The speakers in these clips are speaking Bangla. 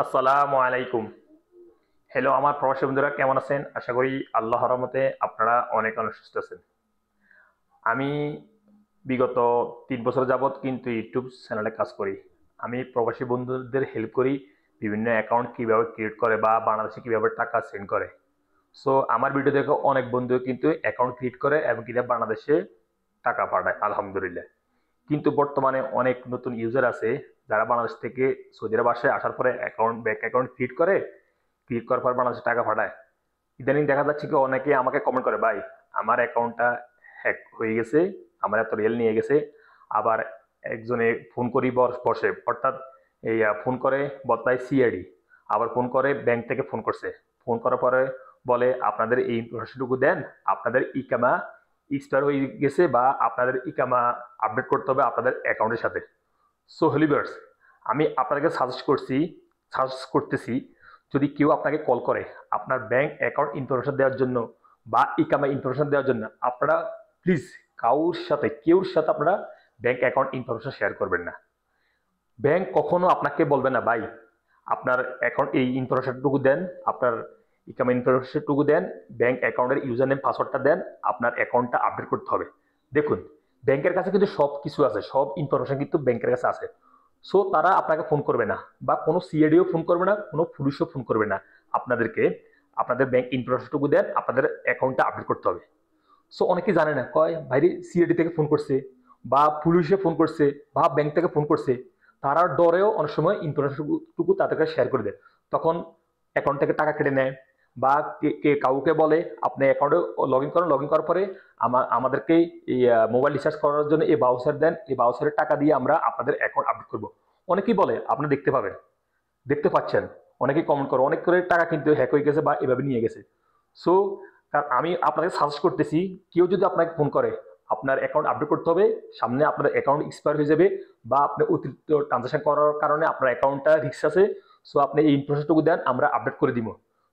আসসালামু আলাইকুম। হ্যালো আমার প্রবাসী বন্ধুরা, কেমন আছেন? আশা করি আল্লাহর রহমতে আপনারা অনেক অনেক সুস্থ আছেন। আমি বিগত 3 বছর যাবৎ কিন্তু ইউটিউব চ্যানেলে কাজ করি। আমি প্রবাসী বন্ধুদের হেল্প করি বিভিন্ন অ্যাকাউন্ট কিভাবে ক্রিয়েট করে বা বাংলাদেশে কিভাবে টাকা সেন্ড করে। সো আমার ভিডিও দেখে অনেক বন্ধু কিন্তু অ্যাকাউন্ট ক্রিয়েট করে এবং কিনা বাংলাদেশে টাকা পাঠায় আলহামদুলিল্লাহ। কিন্তু বর্তমানে অনেক নতুন ইউজার আছে যারা বাংলাদেশ থেকে সৌদি আরব আসে, আসার পরে ব্যাংক অ্যাকাউন্ট ক্রিয়েট করে, ক্লিক করার পর বাংলাদেশে টাকা পাঠায়। ইদানিং দেখা যাচ্ছে কি অনেকে আমাকে কমেন্ট করে, ভাই আমার অ্যাকাউন্টটা হ্যাক হয়ে গেছে, আমার এত রিয়েল নিয়ে গেছে। আবার একজনে ফোন করি বসে, অর্থাৎ এই ফোন করে বদলায় সিআইডি, আবার ফোন করে ব্যাংক থেকে ফোন করছে, ফোন করার পরে বলে আপনাদের এই ইনফরমেশনটুকু দেন, আপনাদের ইকামা এক্সপায়ার হয়ে গেছে বা আপনাদের ইকামা আপডেট করতে হবে আপনাদের অ্যাকাউন্টের সাথে। সো হেলিভার্স, আমি আপনাকে সাজেস্ট করতেছি, যদি কেউ আপনাকে কল করে আপনার ব্যাংক অ্যাকাউন্ট ইনফরমেশন দেওয়ার জন্য বা ইকামা ইনফরমেশন দেওয়ার জন্য, আপনারা প্লিজ কেউর সাথে আপনারা ব্যাংক অ্যাকাউন্ট ইনফরমেশন শেয়ার করবেন না। ব্যাংক কখনো আপনাকে বলবে না, ভাই আপনার অ্যাকাউন্ট এই ইনফরমেশনটুকু দেন, আপনার ইকামা ইনফরমেশনটুকু দেন, ব্যাংক অ্যাকাউন্টের ইউজার নেম পাসওয়ার্ডটা দেন, আপনার অ্যাকাউন্টটা আপডেট করতে হবে। দেখুন, ব্যাংকের কাছে কিন্তু সব কিছু আছে, সব ইনফরমেশন কিন্তু ব্যাংকের কাছে আছে। সো তারা আপনাকে ফোন করবে না, বা কোনো সিআইডিও ফোন করবে না, কোনো পুলিশও ফোন করবে না আপনাদেরকে। আপনাদের ব্যাংক ইনফরমেশনটুকু দেন, আপনাদের অ্যাকাউন্টটা আপডেট করতে হবে। সো অনেকে জানে না, কয় ভাইরে সিআইডি থেকে ফোন করছে বা পুলিশে ফোন করছে বা ব্যাংক থেকে ফোন করছে, তারা ডরেও অনেক সময় ইনফরমেশনটুকু তাদেরকে শেয়ার করে দেয়। তখন অ্যাকাউন্ট থেকে টাকা কেটে নেয়, বা কাউকে বলে আপনি অ্যাকাউন্টে লগ ইন করার পরে আমাদেরকে এই মোবাইল রিচার্জ করার জন্য এই বাউচার দেন, এই বাউচারের টাকা দিয়ে আমরা আপনাদের অ্যাকাউন্ট আপডেট করবো। অনেকেই বলে, আপনি দেখতে পাবেন, দেখতে পাচ্ছেন, অনেকেই কমেন্ট করে, অনেক করে টাকা কিন্তু হ্যাক হয়ে গেছে বা এভাবে নিয়ে গেছে। সো আমি আপনাকে সাজেস্ট করতেছি, কেউ যদি আপনাকে ফোন করে, আপনার অ্যাকাউন্ট আপডেট করতে হবে, সামনে আপনার অ্যাকাউন্ট এক্সপায়ার হয়ে যাবে বা আপনি অতিরিক্ত ট্রানজাকশন করার কারণে আপনার অ্যাকাউন্টটা রিস্ক আছে। সো আপনি এই ইনফরমেশনটুকু দেন, আমরা আপডেট করে দিব।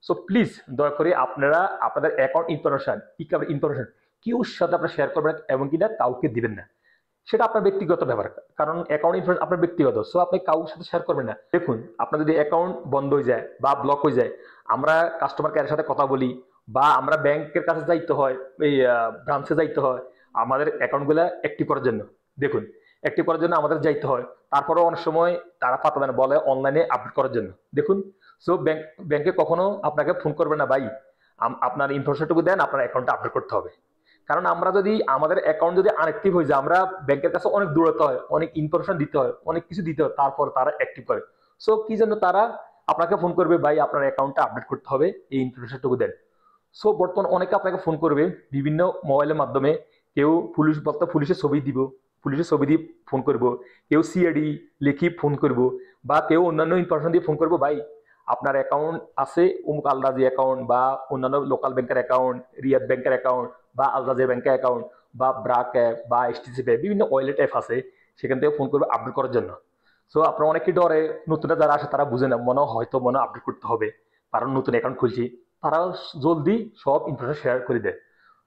সো প্লিজ দয়া করে আপনারা আপনাদের অ্যাকাউন্ট ইনফরমেশন কেউর সাথে আপনারা শেয়ার করবেন এবং কিনা কাউকে দিবেন না। সেটা আপনার ব্যক্তিগত ব্যাপার, কারণ অ্যাকাউন্ট ইনফরমেশন আপনার ব্যক্তিগত, সো আপনি কারোর সাথে শেয়ার করবেন না। দেখুন, আপনার যদি অ্যাকাউন্ট বন্ধ হয়ে যায় বা ব্লক হয়ে যায়, আমরা কাস্টমার কেয়ারের সাথে কথা বলি বা আমরা ব্যাংকের কাছে যাইতে হয়, এই ব্রাঞ্চে যাইতে হয় আমাদের অ্যাকাউন্টগুলো অ্যাক্টিভ করার জন্য। দেখুন, অ্যাক্টিভ করার জন্য আমাদের যাইতে হয়, তারপরেও অনেক সময় তারা পাতা দেন, বলে অনলাইনে আপডেট করার জন্য। দেখুন, সো ব্যাংকে কখনো আপনাকে ফোন করবে না, ভাই আপনার ইনফরমেশনটুকু দেন, আপনার অ্যাকাউন্টটা আপডেট করতে হবে। কারণ আমরা যদি আমাদের অ্যাকাউন্ট যদি আনঅ্যাক্টিভ হয়ে যায়, আমরা ব্যাংকের কাছে অনেক দূরত্ব হয়, অনেক ইনফরমেশন দিতে হয়, অনেক কিছু দিতে হয়, তারপর তারা অ্যাক্টিভ করে। সো কি জন্য তারা আপনাকে ফোন করবে, ভাই আপনার অ্যাকাউন্টটা আপডেট করতে হবে, এই ইনফরমেশনটুকু দেন। সো বর্তমান অনেকে আপনাকে ফোন করবে বিভিন্ন মোবাইলের মাধ্যমে। কেউ পুলিশ বলতে পুলিশের ছবি দিব, পুলিশের ছবি দিয়ে ফোন করব, কেউ সিআইডি লিখি ফোন করব, বা কেউ অন্যান্য ইনফরমেশন দিয়ে ফোন করবো, ভাই আপনার অ্যাকাউন্ট আছে অমুক আলরাজি অ্যাকাউন্ট বা অন্যান্য লোকাল ব্যাংকের অ্যাকাউন্ট, রিয়াদ ব্যাংকের অ্যাকাউন্ট বা আলরাজি ব্যাংকের অ্যাকাউন্ট বা ব্রাক অ্যাপ বা এসটিসি অ্যাপ, বিভিন্ন ওয়ালেট অ্যাপ আছে, সেখান থেকে ফোন করবে আপডেট করার জন্য। সো আপনার অনেকে ডরে, নতুনরা যারা আসে তারা বুঝে না, মনে আপডেট করতে হবে, কারণ নতুন অ্যাকাউন্ট খুলছি। তারা জলদি সব ইনফরমেশন শেয়ার করে দেয়।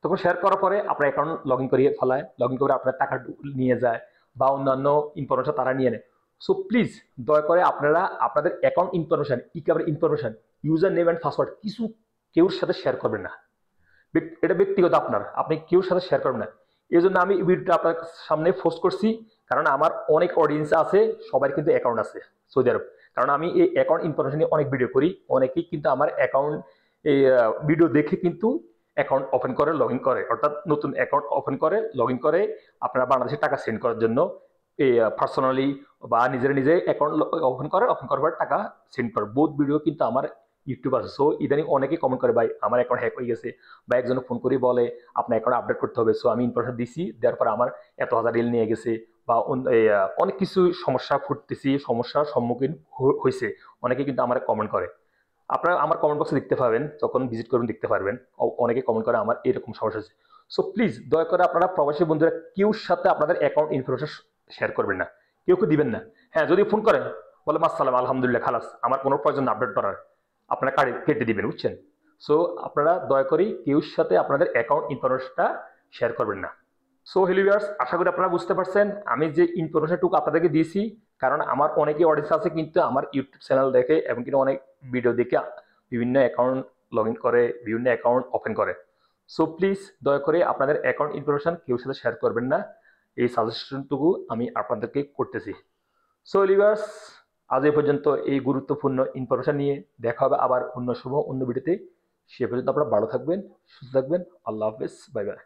তখন শেয়ার করার পরে আপনার অ্যাকাউন্ট লগ ইন করিয়ে ফেলায়, লগ ইন করে আপনার টাকা নিয়ে যায় বা অন্যান্য ইনফরমেশন তারা নিয়ে নেয়। সো প্লিজ দয়া করে আপনারা আপনাদের account information, information, user name and password কিছু কেউর সাথে শেয়ার করবেন না। এটা ব্যক্তিগত আপনার, আপনি কেউর সাথে শেয়ার করবেন না। এই জন্য আমি এই ভিডিওটা আপনার সামনে পোস্ট করছি, কারণ আমার অনেক অডিয়েন্স আছে, সবার কিন্তু অ্যাকাউন্ট আছে সৌদি আরব। কারণ আমি এই অ্যাকাউন্ট ইনফরমেশন নিয়ে অনেক ভিডিও করি, অনেকেই কিন্তু আমার অ্যাকাউন্ট এই ভিডিও দেখে কিন্তু অ্যাকাউন্ট ওপেন করে লগ ইন করে, অর্থাৎ নতুন অ্যাকাউন্ট ওপেন করে লগ ইন করে আপনারা বাংলাদেশে টাকা সেন্ড করার জন্য এই পার্সোনালি বা নিজে অ্যাকাউন্ট ওপেন করার পর টাকা সেন্ড করে। বহুত ভিডিও কিন্তু আমার ইউটিউব আছে। সো ইদানিং অনেকেই কমেন্ট করে, ভাই আমার অ্যাকাউন্ট হ্যাক হয়ে গেছে, বা একজন ফোন করে বলে আপনার অ্যাকাউন্ট আপডেট করতে হবে। সো আমি ইনফরমেশন দিছি, দেওয়ার পর আমার এত হাজার রিল নিয়ে গেছে বা অনেক কিছু সমস্যার সম্মুখীন হয়েছে। অনেকে কিন্তু আমার কমেন্ট করে, আপনারা আমার কমেন্ট বক্সে দেখতে পাবেন, যখন ভিজিট করবেন দেখতে পারবেন, অনেকে কমেন্ট করে আমার এরকম সমস্যা হচ্ছে। সো প্লিজ দয়া করে আপনারা প্রবাসী বন্ধুরা কেউ সাথে আপনাদের অ্যাকাউন্ট ইনফরমেশন শেয়ার করবেন না, কেউ দিবেন না। হ্যাঁ, যদি ফোন করেন বলে আসসালাম আলহামদুলিল্লাহ খালাস, আমার কোনো প্রয়োজন আপডেট করার, আপনারা কেটে দিবেন, বুঝছেন? সো আপনারা দয়া করে কেউ সাথে আপনাদের অ্যাকাউন্ট ইনফরমেশনটা শেয়ার করবেন না। সো হেলো ভিউয়ার্স, আশা করি আপনারা বুঝতে পারছেন আমি যে ইনফরমেশনটুকু আপনাদেরকে দিয়েছি, কারণ আমার অনেকে অডিয়েন্স আছে কিন্তু আমার ইউটিউব চ্যানেল দেখে এবং কিন্তু অনেক ভিডিও দেখে বিভিন্ন অ্যাকাউন্ট লগ ইন করে, বিভিন্ন অ্যাকাউন্ট ওপেন করে। সো প্লিজ দয়া করে আপনাদের অ্যাকাউন্ট ইনফরমেশন কেউ সাথে শেয়ার করবেন না, এই সাজেশনটুকু আমি আপনাদেরকে করতেছি। সো লিভার্স, আজ এ পর্যন্ত এই গুরুত্বপূর্ণ ইনফরমেশন নিয়ে দেখা হবে আবার অন্য সময় অন্য ভিডিওতে। সে পর্যন্ত আপনারা ভালো থাকবেন, সুস্থ থাকবেন। আল্লাহ হাফেজ, বাই বাই।